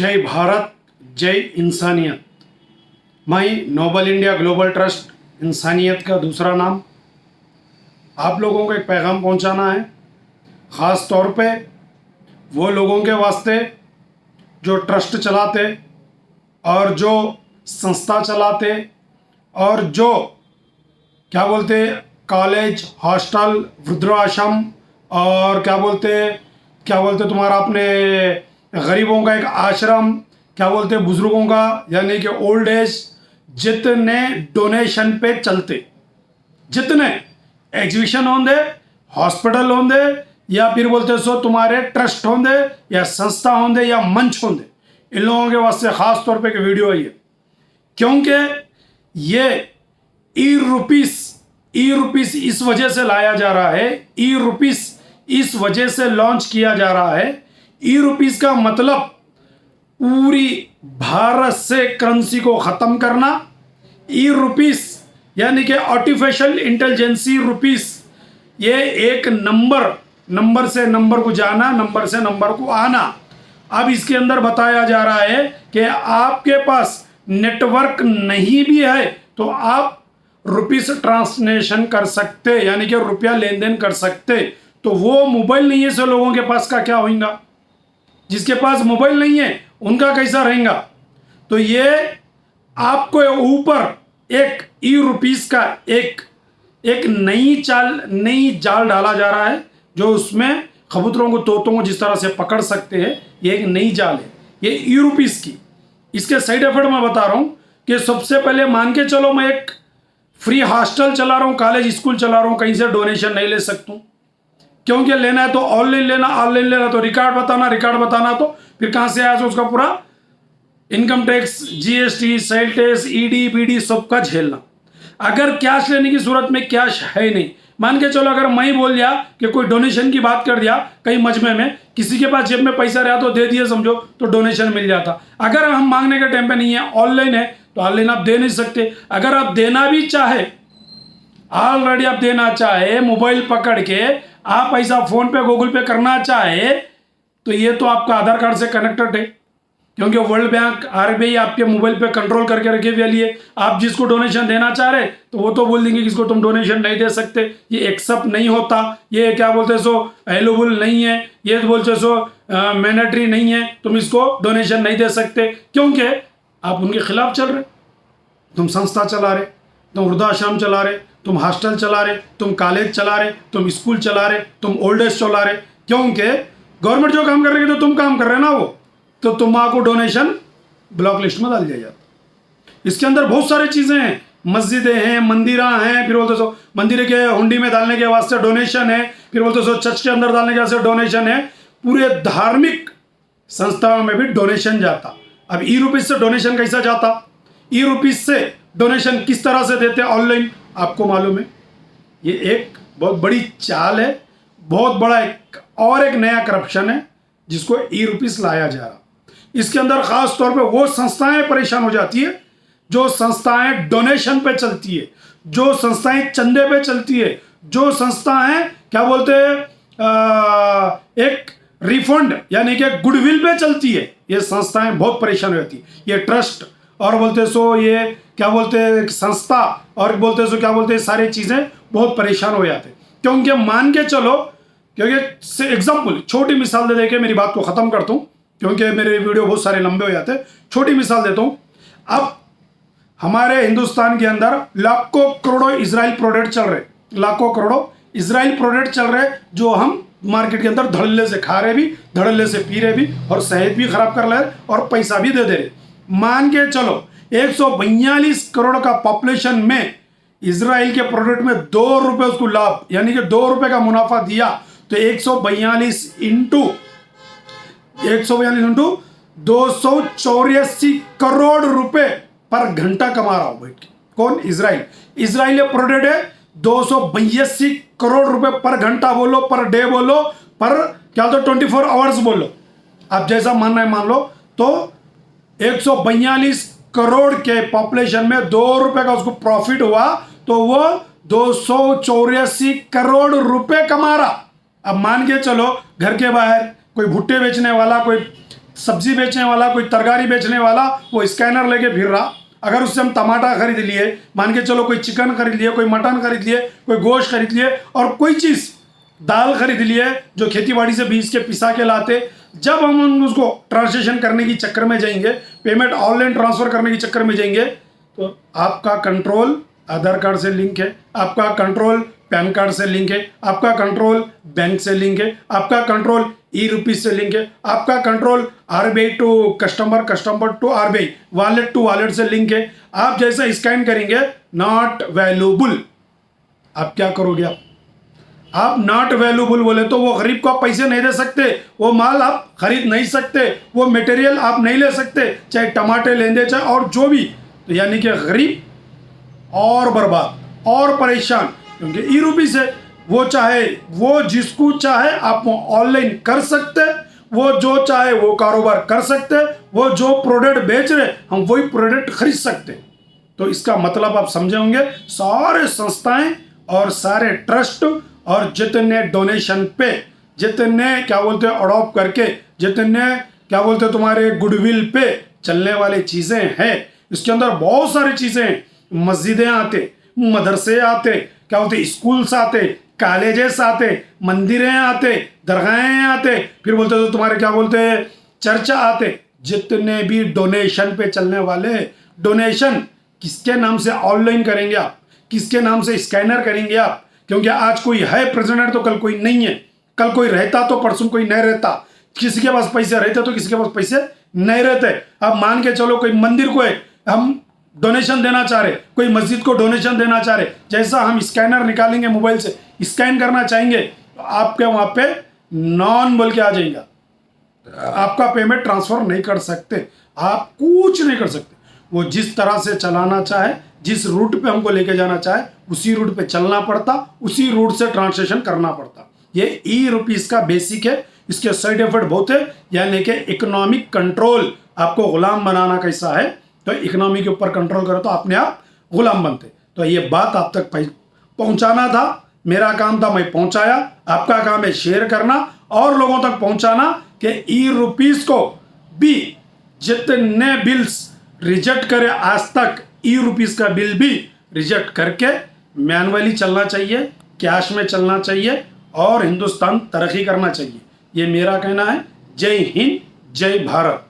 जय भारत, जय इंसानियत। माई नोबल इंडिया ग्लोबल ट्रस्ट इंसानियत का दूसरा नाम। आप लोगों को एक पैगाम पहुंचाना है, ख़ास तौर पे वो लोगों के वास्ते जो ट्रस्ट चलाते और जो संस्था चलाते और जो क्या बोलते कॉलेज, हॉस्टल, वृद्धाश्रम और क्या बोलते तुम्हारा अपने गरीबों का एक आश्रम, क्या बोलते बुजुर्गों का यानी कि ओल्ड एज, जितने डोनेशन पे चलते, जितने एग्जीबिशन होंगे, हॉस्पिटल होंगे या फिर बोलते सो तुम्हारे ट्रस्ट होंगे या संस्था होंगे या मंच होंगे, इन लोगों के वास्ते खास तौर पे एक वीडियो है ये, क्योंकि ये ई रुपीस इस वजह से लाया जा रहा है, ई रुपीस इस वजह से लॉन्च किया जा रहा है। ई रुपीस का मतलब पूरी भारत से करेंसी को खत्म करना। ई रुपीस यानी कि आर्टिफिशियल इंटेलिजेंसी रुपीस, ये एक नंबर से नंबर को जाना, नंबर से नंबर को आना। अब इसके अंदर बताया जा रहा है कि आपके पास नेटवर्क नहीं भी है तो आप रुपीस ट्रांसलेशन कर सकते, यानी कि रुपया लेन देन कर सकते। तो वो मोबाइल नहीं है, सो लोगों के पास का क्या होगा? जिसके पास मोबाइल नहीं है उनका कैसा रहेगा? तो ये आपको ऊपर एक ई रुपीस का एक नई जाल डाला जा रहा है, जो उसमें कबूतरों को, तोतों को जिस तरह से पकड़ सकते हैं, ये एक नई जाल है ये ई रुपीस की। इसके साइड इफेक्ट मैं बता रहा हूं कि सबसे पहले मान के चलो मैं एक फ्री हॉस्टल चला रहा हूं, कॉलेज स्कूल चला रहा हूं, कहीं से डोनेशन नहीं ले सकता हूं, क्योंकि लेना है तो ऑनलाइन लेना तो रिकॉर्ड बताना तो फिर कहां से आया? तो उसका पूरा income tax, GST, sale tax, ED बीडी सबका झेलना। अगर कैश लेने की सूरत में कैश है ही नहीं, मान के चलो अगर मैं ही बोल दिया कि कोई डोनेशन की बात कर दिया कहीं मजमे में, किसी के पास जेब में पैसा रहा तो दे दिए समझो, तो डोनेशन मिल जाता। अगर हम मांगने के टाइम पे नहीं है, ऑनलाइन है, तो ऑनलाइन आप दे नहीं सकते। अगर आप देना भी चाहे, ऑलरेडी आप देना चाहे, मोबाइल पकड़ के आप पैसा फोन पे गूगल पे करना चाहे, तो ये तो आपका आधार कार्ड से कनेक्टेड है, क्योंकि वर्ल्ड बैंक, आरबीआई आपके मोबाइल पे कंट्रोल करके रखे हुए लिए। आप जिसको डोनेशन देना चाह रहे तो वो तो बोल देंगे कि इसको तुम डोनेशन नहीं दे सकते, ये एक्सेप्ट नहीं होता, ये क्या बोलते सो एलिजिबल नहीं है, ये बोलते सो मैंडेटरी नहीं है, तुम इसको डोनेशन नहीं दे सकते, क्योंकि आप उनके खिलाफ चल रहे। तुम संस्था चला रहे, तुम वृद्धाश्रम चला रहे, तुम हॉस्टल चला रहे, तुम कॉलेज चला रहे, तुम स्कूल चला रहे, तुम ओल्ड एज चला रहे, क्योंकि गवर्नमेंट जो काम कर रही है तो तुम काम कर रहे हैं ना, वो तो तुम्हारा डोनेशन ब्लॉक लिस्ट में डाल दिया जाता। इसके अंदर बहुत सारी चीजें हैं, मस्जिदें हैं, मंदिर हैं, फिर बोलते सो मंदिर के हुंडी में डालने के वास्ते डोनेशन है, फिर बोलते सो चर्च के अंदर डालने के वास्ते डोनेशन है, पूरे धार्मिक संस्थाओं में भी डोनेशन जाता। अब ई रुपीस से डोनेशन कैसा जाता? ई रुपीस से डोनेशन किस तरह से देते ऑनलाइन, आपको मालूम है? ये एक बहुत बड़ी चाल है, बहुत बड़ा एक नया करप्शन है जिसको ई रुपीस लाया जा रहा। इसके अंदर खास तौर पे वो संस्थाएं परेशान हो जाती है जो संस्थाएं डोनेशन पे चलती है, जो संस्थाएं चंदे पे चलती है, जो संस्थाएं क्या बोलते एक रिफंड यानी कि गुडविल पे चलती है, ये संस्थाएं बहुत परेशान हो जाती है। ये ट्रस्ट और बोलते सो ये क्या बोलते संस्था और बोलते सो क्या बोलते सारी चीजें बहुत परेशान हो जाते, क्योंकि मान के चलो, क्योंकि एग्जाम्पल छोटी मिसाल दे के मेरी बात को खत्म करता हूं, क्योंकि मेरे वीडियो बहुत सारे लंबे हो जाते हैं। छोटी मिसाल देता हूं। अब हमारे हिंदुस्तान के अंदर लाखों करोड़ों इजराइल प्रोडक्ट चल रहे, लाखों करोड़ों इजराइल प्रोडक्ट चल रहे, जो हम मार्केट के अंदर धड़ल्ले से खा रहे भी, धड़ल्ले से पी रहे भी, और सेहत भी खराब कर रहे और पैसा भी दे रहे। मान के चलो 142 करोड़ का पॉपुलेशन में इजराइल के प्रोडक्ट में 2 रुपए उसको लाभ, यानी कि 2 रुपए का मुनाफा दिया, तो 142 इंटू 284 करोड़ रुपए पर घंटा कमा रहा हूं बैठ के। कौन? इजराइल ये प्रोडक्ट है 282 करोड़ रुपए पर घंटा बोलो, पर डे बोलो, पर क्या तो 24 आवर्स बोलो, आप जैसा मानना है मान लो। तो 142 करोड़ के पॉपुलेशन में 2 रुपए का उसको प्रॉफिट हुआ, तो वो 284 करोड़ रुपए कमा रहा। अब मान के चलो घर के बाहर कोई भुट्टे बेचने वाला, कोई सब्जी बेचने वाला, कोई तरकारी बेचने वाला, वो स्कैनर लेके फिर रहा। अगर उससे हम टमाटर खरीद लिए, मान के चलो कोई चिकन खरीद लिए, कोई मटन खरीद लिए, कोई गोश्त खरीद लिए और कोई चीज़ दाल खरीद लिए जो खेती बाड़ी से बीज के पिसा के लाते, जब हम उसको ट्रांसलेशन करने की चक्कर में जाएंगे, पेमेंट ऑनलाइन ट्रांसफ़र करने की चक्कर में जाएंगे, तो आपका कंट्रोल आधार कार्ड से लिंक है, आपका कंट्रोल पैन कार्ड से लिंक है, आपका कंट्रोल बैंक से लिंक है, आपका कंट्रोल ई-रुपीज से लिंक है, आपका control RBI to customer, customer to RBI, wallet to wallet से लिंक है। आप जैसा स्कैन करेंगे नॉट वैल्यूबल, आप क्या करोगे? आप नॉट वैल्यूबल बोले तो वो गरीब को आप पैसे नहीं दे सकते, वो माल आप खरीद नहीं सकते, वो मटेरियल आप नहीं ले सकते, चाहे टमाटर लेंदे चाहे और जो भी। तो यानी कि गरीब और बर्बाद और परेशान, क्योंकि ई-रुपीज है, वो चाहे वो जिसको चाहे आप ऑनलाइन कर सकते, वो जो चाहे वो कारोबार कर सकते, वो जो प्रोडक्ट बेच रहे हम वही प्रोडक्ट खरीद सकते। तो इसका मतलब आप समझे होंगे, सारे संस्थाएं और सारे ट्रस्ट और जितने डोनेशन पे, जितने क्या बोलते हैं अडॉप्ट करके, जितने क्या बोलते हैं तुम्हारे गुडविल पे चलने वाली चीज़ें हैं, इसके अंदर बहुत सारी चीज़ें हैं। मस्जिदें आते, मदरसे आते, क्या बोलते स्कूल्स आते, कॉलेजेस आते, मंदिरें आते, दरगाहें आते, फिर बोलते तो तुम्हारे क्या बोलते हैं चर्च आते। जितने भी डोनेशन पे चलने वाले, डोनेशन किसके नाम से ऑनलाइन करेंगे आप, किसके नाम से स्कैनर करेंगे आप? क्योंकि आज कोई है प्रेसिडेंट तो कल कोई नहीं है, कल कोई रहता तो परसों कोई नहीं रहता, किसी के पास पैसे रहते तो किसी के पास पैसे नहीं रहते। अब मान के चलो कोई मंदिर को है हम डोनेशन देना चाह रहे, कोई मस्जिद को डोनेशन देना चाह रहे, जैसा हम स्कैनर निकालेंगे मोबाइल से, स्कैन करना चाहेंगे तो आपके वहाँ पे नॉन बोल के आ जाएगा, आपका पेमेंट ट्रांसफ़र नहीं कर सकते, आप कुछ नहीं कर सकते। वो जिस तरह से चलाना चाहे, जिस रूट पे हमको लेके जाना चाहे, उसी रूट पे चलना पड़ता, उसी रूट से ट्रांसलेशन करना पड़ता। ये ई-रुपीज़ का बेसिक है। इसके साइड इफेक्ट बहुत है, यानी कि इकोनॉमिक कंट्रोल, आपको गुलाम बनाना कैसा है, तो इकोनॉमी के ऊपर कंट्रोल करो तो अपने आप गुलाम बनते। तो ये बात आप तक पहुंचाना था, मेरा काम था, मैं पहुंचाया। आपका काम है शेयर करना और लोगों तक पहुंचाना कि ई-रुपीज़ को भी जितने बिल्स रिजेक्ट करे आज तक, ई-रुपीज़ का बिल भी रिजेक्ट करके मैनुअली चलना चाहिए, कैश में चलना चाहिए और हिंदुस्तान तरक्की करना चाहिए। ये मेरा कहना है। जय हिंद, जय भारत।